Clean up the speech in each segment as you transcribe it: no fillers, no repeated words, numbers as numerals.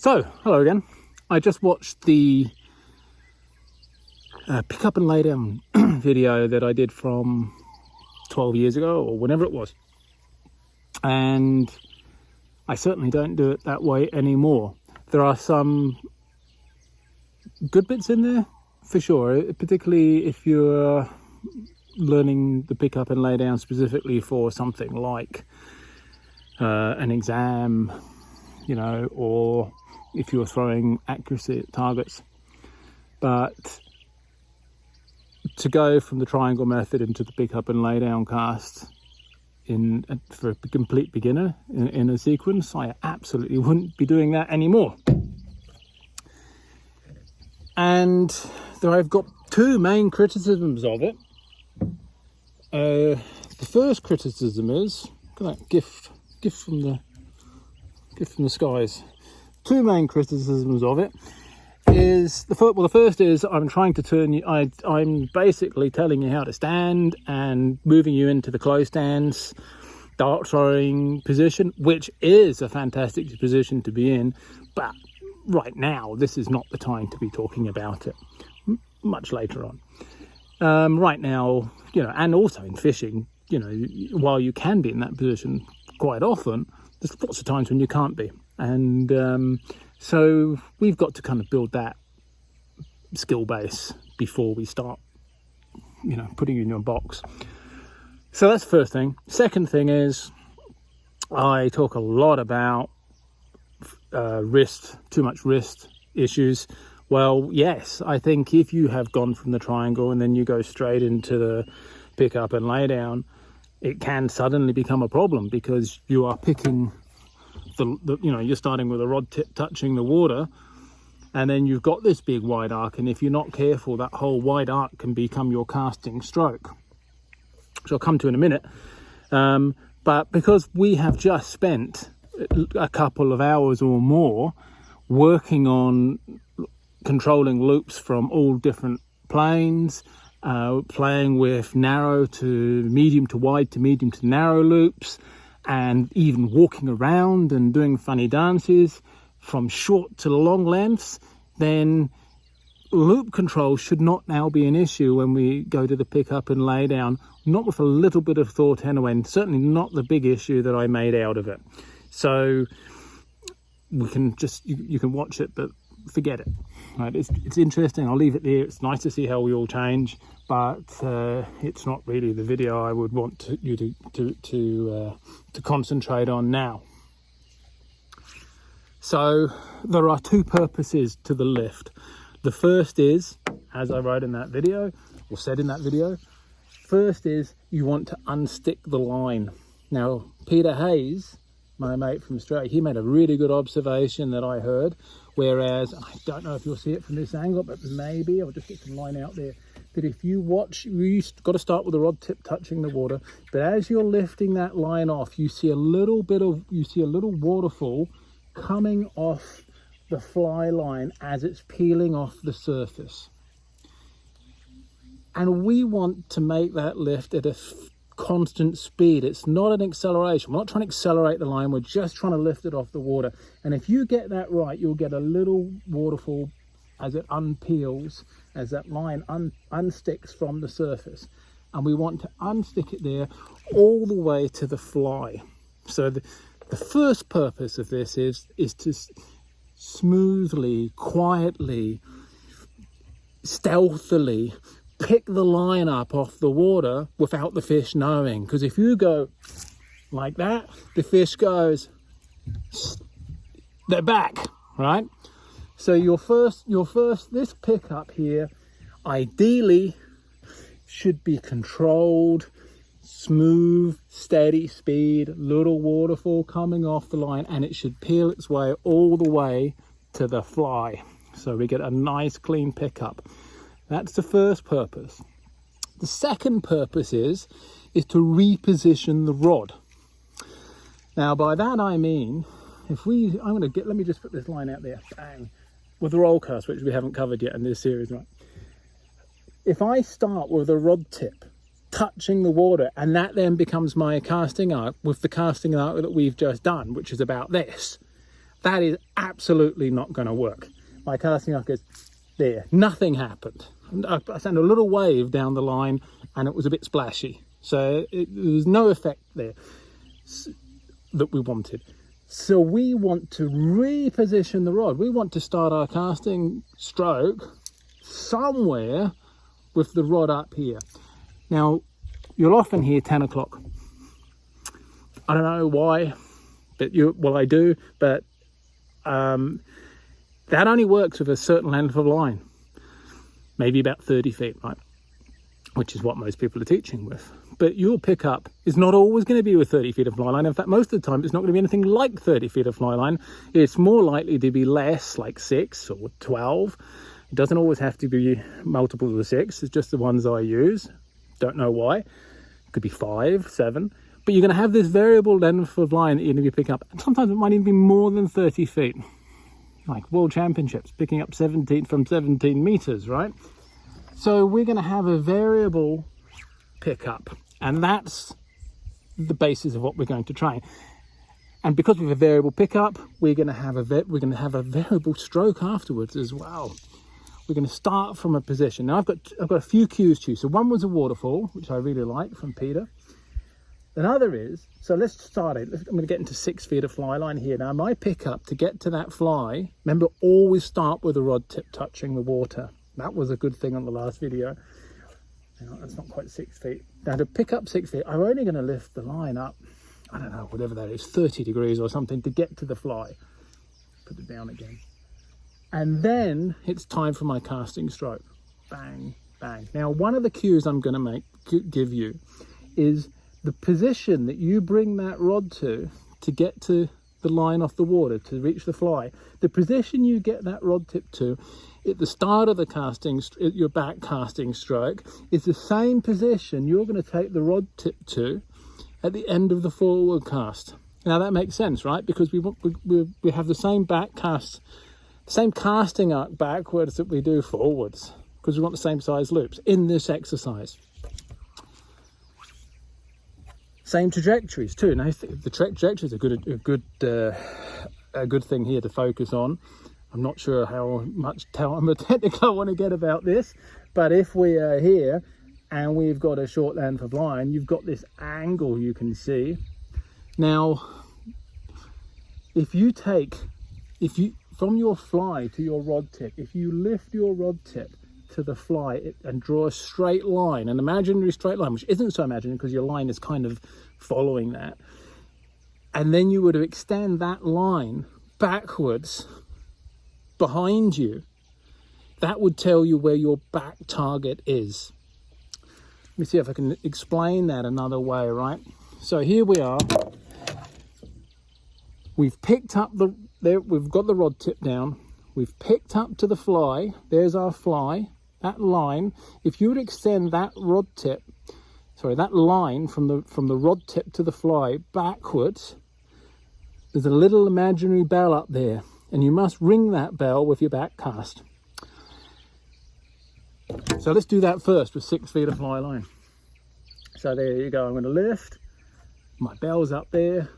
So, hello again. I just watched the pick up and lay down video that I did from 12 years ago or whenever it was. And I certainly don't do it that way anymore. There are some good bits in there, for sure, particularly if you're learning the pick up and lay down specifically for something like an exam, you know, or if you're throwing accuracy at targets. But to go from the triangle method into the pick up and lay down cast for a complete beginner in a sequence, I absolutely wouldn't be doing that anymore. And I've got two main criticisms of it. The first criticism is, look at that gift from the skies. Two main criticisms of it is the first is I'm trying to turn you. I'm basically telling you how to stand and moving you into the close stance, dart throwing position, which is a fantastic position to be in. But right now, this is not the time to be talking about it. Much later on. Right now, you know, and also in fishing, you know, while you can be in that position quite often, there's lots of times when you can't be. And so we've got to kind of build that skill base before we start, you know, putting you in your box. So that's the first thing. Second thing is I talk a lot about too much wrist issues. Well, yes, I think if you have gone from the triangle and then you go straight into the pick up and lay down, it can suddenly become a problem because you are picking you know, you're starting with a rod tip touching the water, and then you've got this big wide arc, and if you're not careful, that whole wide arc can become your casting stroke, which I'll come to in a minute. But because we have just spent a couple of hours or more working on controlling loops from all different planes, playing with narrow to medium to wide to medium to narrow loops, and even walking around and doing funny dances from short to long lengths, then loop control should not now be an issue when we go to the pick up and lay down, not with a little bit of thought anyway, and certainly not the big issue that I made out of it. So we can just, you can watch it, but forget it. Right? It's interesting. I'll leave it there. It's nice to see how we all change, but it's not really the video I would want you to concentrate on now. So there are two purposes to the lift. The first is, as I wrote in that video, or said in that video, first is you want to unstick the line. Now, Peter Hayes, my mate from Australia, he made a really good observation that I heard, whereas, I don't know if you'll see it from this angle, but maybe, I'll just get some line out there, that if you watch, you've got to start with the rod tip touching the water, but as you're lifting that line off, you see a little waterfall coming off the fly line as it's peeling off the surface. And we want to make that lift at a constant speed. It's not an acceleration. We're not trying to accelerate the line. We're just trying to lift it off the water. And if you get that right, you'll get a little waterfall as it unpeels, as that line unsticks from the surface. And we want to unstick it there all the way to the fly. So the first purpose of this is to smoothly, quietly, stealthily pick the line up off the water without the fish knowing. Because if you go like that, the fish goes, they're back, right? So your first, this pickup here, ideally should be controlled, smooth, steady speed, little waterfall coming off the line, and it should peel its way all the way to the fly. So we get a nice clean pickup. That's the first purpose. The second purpose is to reposition the rod. Now by that I mean, let me just put this line out there, bang, with the roll cast, which we haven't covered yet in this series, right? If I start with a rod tip touching the water, and that then becomes my casting arc with the casting arc that we've just done, which is about this, That is absolutely not going to work. My casting arc is there. Nothing happened. I sent a little wave down the line and it was a bit splashy. So there was no effect there that we wanted. So we want to reposition the rod. We want to start our casting stroke somewhere with the rod up here. Now, you'll often hear 10 o'clock. I don't know why, but well, I do, but that only works with a certain length of line, maybe about 30 feet, right? Which is what most people are teaching with. But your pickup is not always going to be with 30 feet of fly line. In fact, most of the time, it's not going to be anything like 30 feet of fly line. It's more likely to be less, like 6 or 12. It doesn't always have to be multiples of 6. It's just the ones I use. Don't know why. It could be 5, 7. But you're going to have this variable length of line that you're going to be picking up. And sometimes it might even be more than 30 feet. Like World Championships, picking up 17 meters, right? So we're going to have a variable pickup. And that's the basis of what we're going to train. And because we have a variable pickup, we're going to have a variable stroke afterwards as well. We're going to start from a position. Now I've got a few cues to you. So one was a waterfall, which I really like from Peter. Another is, so let's start it. I'm going to get into 6 feet of fly line here. Now my pickup to get to that fly, remember, always start with the rod tip touching the water. That was a good thing on the last video. That's not quite 6 feet. Now to pick up 6 feet, I'm only going to lift the line up, I don't know, whatever that is, 30 degrees or something to get to the fly. Put it down again. And then it's time for my casting stroke. Bang, bang. Now one of the cues I'm going to give you is the position that you bring that rod to get to the line off the water, to reach the fly. The position you get that rod tip to at the start of the casting, your back casting stroke, is the same position you're going to take the rod tip to at the end of the forward cast. Now that makes sense, right? Because we have the same back cast, same casting arc backwards that we do forwards, because we want the same size loops in this exercise. Same trajectories too. Now the trajectories are a good thing here to focus on. I'm not sure how much technical I want to get about this, but if we are here and we've got a short length of line, you've got this angle you can see. Now, if you from your fly to your rod tip, if you lift your rod tip to the fly and draw a straight line, an imaginary straight line, which isn't so imaginary because your line is kind of following that, and then you were to extend that line backwards behind you, that would tell you where your back target is. Let me see if I can explain that another way, right? So here we are. We've picked up we've got the rod tip down. We've picked up to the fly. There's our fly. That line, if you would extend that that line from the rod tip to the fly backwards, there's a little imaginary bell up there, and you must ring that bell with your back cast. So let's do that first with 6 feet of fly line. So there you go. I'm going to lift. My bell's up there.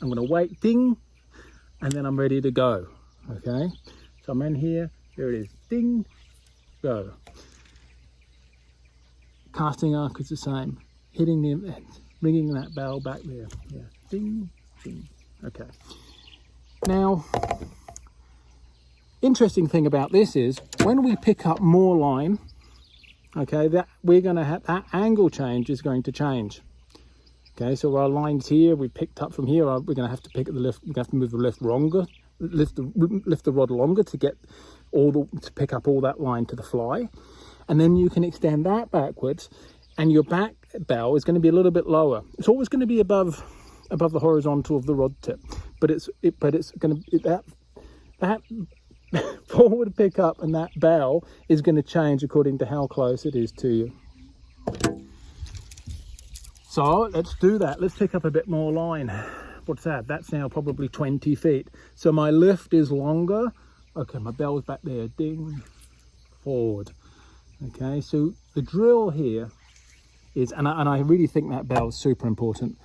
I'm going to wait, ding, and then I'm ready to go. Okay. So I'm in here. There it is. Ding, go. Casting arc is the same. Ringing that bell back there. Yeah. Ding, ding. Okay. Now, interesting thing about this is when we pick up more line, okay, that we're going to have that angle change is going to change. Okay, so our lines here we picked up from here. We're going to have to pick up the lift. We're going to have to move the lift longer, lift the rod longer to get to pick up all that line to the fly, and then you can extend that backwards, and your back bell is going to be a little bit lower. It's always going to be above the horizontal of the rod tip, but it's going to that forward pickup and that bell is going to change according to how close it is to you. So let's do that. Let's pick up a bit more line. What's that? That's now probably 20 feet. So my lift is longer. Okay, my bell's back there. Ding, forward. Okay, so the drill here is, and I really think that bell is super important.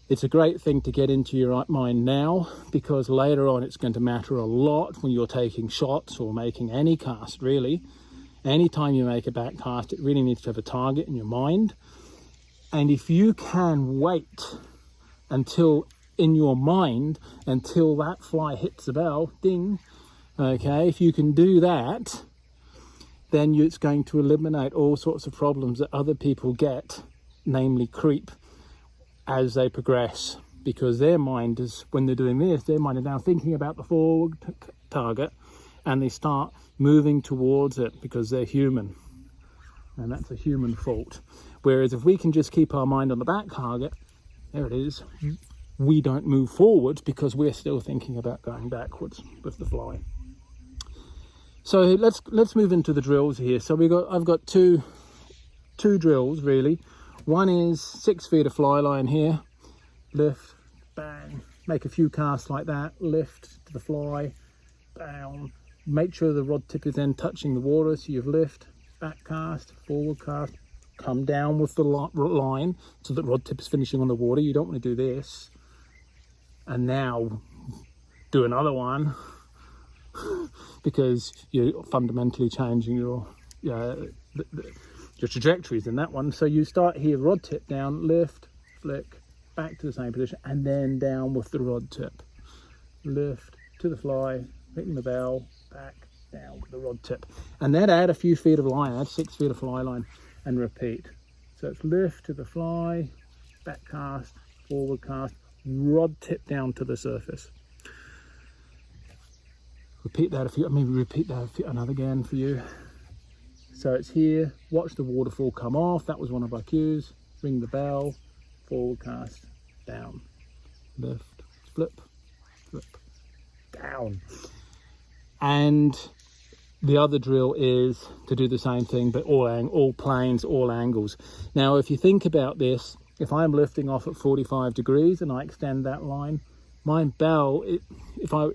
It's a great thing to get into your mind now, because later on it's going to matter a lot when you're taking shots or making any cast, really. Anytime you make a back cast, it really needs to have a target in your mind. And if you can wait until, in your mind, until that fly hits the bell, ding, okay, if you can do that, then it's going to eliminate all sorts of problems that other people get, namely creep, as they progress, because their mind is, when they're doing this, their mind is now thinking about the forward target, and they start moving towards it because they're human, and that's a human fault. Whereas if we can just keep our mind on the back target, there it is, we don't move forwards because we're still thinking about going backwards with the fly. So let's move into the drills here. So I've got two drills really. One is 6 feet of fly line here, lift, bang, make a few casts like that, lift to the fly, down, make sure the rod tip is then touching the water, so you've lift, back cast, forward cast, come down with the line so that rod tip is finishing on the water. You don't want to do this, and now do another one, because you're fundamentally changing your trajectories in that one. So you start here, rod tip down, lift, flick, back to the same position, and then down with the rod tip. Lift to the fly, hitting the bell, back, down with the rod tip. And then add a few feet of line, add 6 feet of fly line, and repeat. So it's lift to the fly, back cast, forward cast, rod tip down to the surface. Repeat that another again for you. So it's here, watch the waterfall come off, that was one of our cues, ring the bell, forward cast, down, lift, flip, flip, down. And the other drill is to do the same thing, but all planes, all angles. Now, if you think about this, if I'm lifting off at 45 degrees and I extend that line, my bell, if I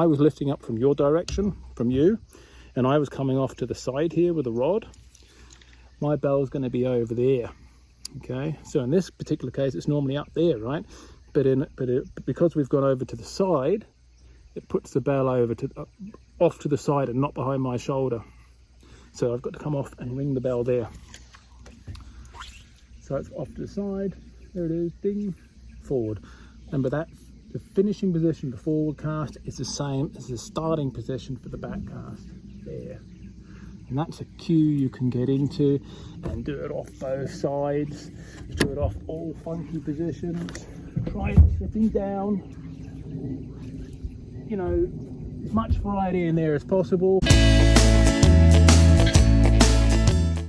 was lifting up from your direction, from you, and I was coming off to the side here with a rod, my bell is going to be over there. Okay, so in this particular case, it's normally up there, right? But because we've gone over to the side, it puts the bell over off to the side and not behind my shoulder. So I've got to come off and ring the bell there. So it's off to the side. There it is, ding, forward. Remember that the finishing position, the forward cast, is the same as the starting position for the back cast. There. And that's a cue you can get into and do it off both sides. Do it off all funky positions. Try it sitting down. You know, as much variety in there as possible.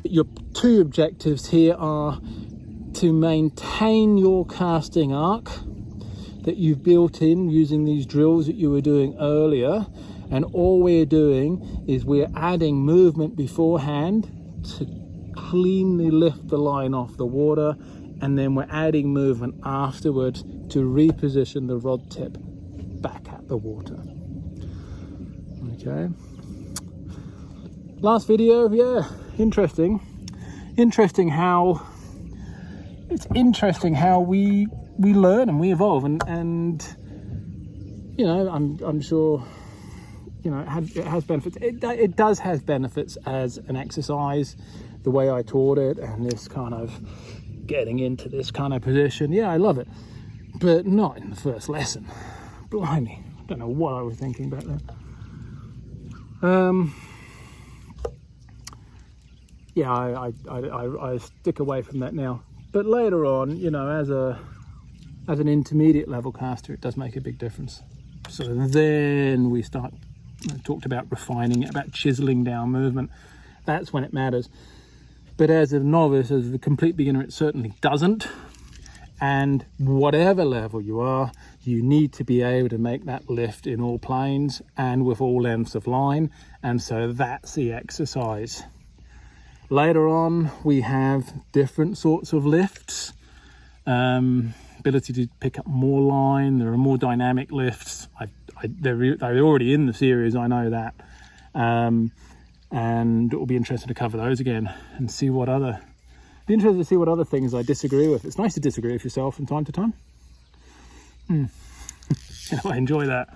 Your two objectives here are to maintain your casting arc that you've built in using these drills that you were doing earlier, and all we're doing is we're adding movement beforehand to cleanly lift the line off the water, and then we're adding movement afterwards to reposition the rod tip back at the water. Okay, last video, yeah, interesting how we learn and we evolve, and you know, I'm sure, you know, it has benefits. It does have benefits as an exercise, the way I taught it, and this kind of getting into this kind of position. Yeah, I love it, but not in the first lesson. Blimey, I don't know what I was thinking back then. Yeah, I stick away from that now. But later on, you know, as an intermediate level caster, it does make a big difference. So then we start, talked about refining it, about chiseling down movement. That's when it matters. But as a novice, as a complete beginner, it certainly doesn't. And whatever level you are, you need to be able to make that lift in all planes and with all lengths of line. And so that's the exercise. Later on, we have different sorts of lifts. Ability to pick up more line. There are more dynamic lifts. They're already in the series, I know that. And it will be interesting to cover those again and see what other Be interested to see what other things I disagree with. It's nice to disagree with yourself from time to time. I enjoy that.